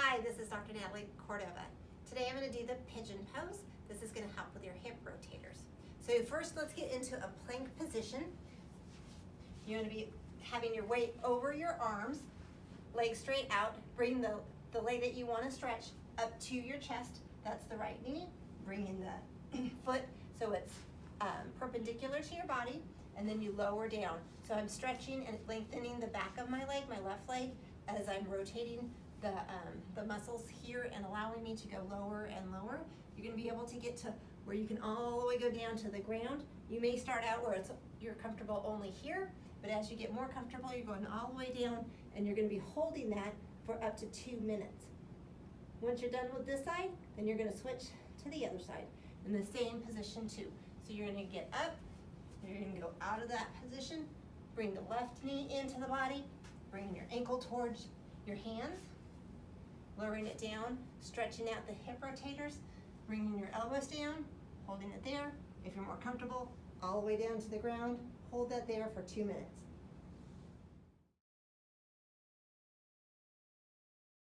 Hi, this is Dr. Natalie Cordova. Today I'm going to do the pigeon pose. This is going to help with your hip rotators. So first let's get into a plank position. You're going to be having your weight over your arms, legs straight out. Bring the leg that you want to stretch up to your chest. That's the right knee. Bringing the foot so it's perpendicular to your body, and then you lower down. So I'm stretching and lengthening the back of my leg, my left leg, as I'm rotating the muscles here and allowing me to go lower and lower. You're going to be able to get to where you can all the way go down to the ground. You may start out where you're comfortable only here, but as you get more comfortable, you're going all the way down, and you're going to be holding that for up to 2 minutes. Once you're done with this side, then you're going to switch to the other side in the same position too. So you're going to get up, you're going to go out of that position, bring the left knee into the body, bringing your ankle towards your hands, lowering it down, stretching out the hip rotators, bringing your elbows down, holding it there. If you're more comfortable, all the way down to the ground, hold that there for 2 minutes.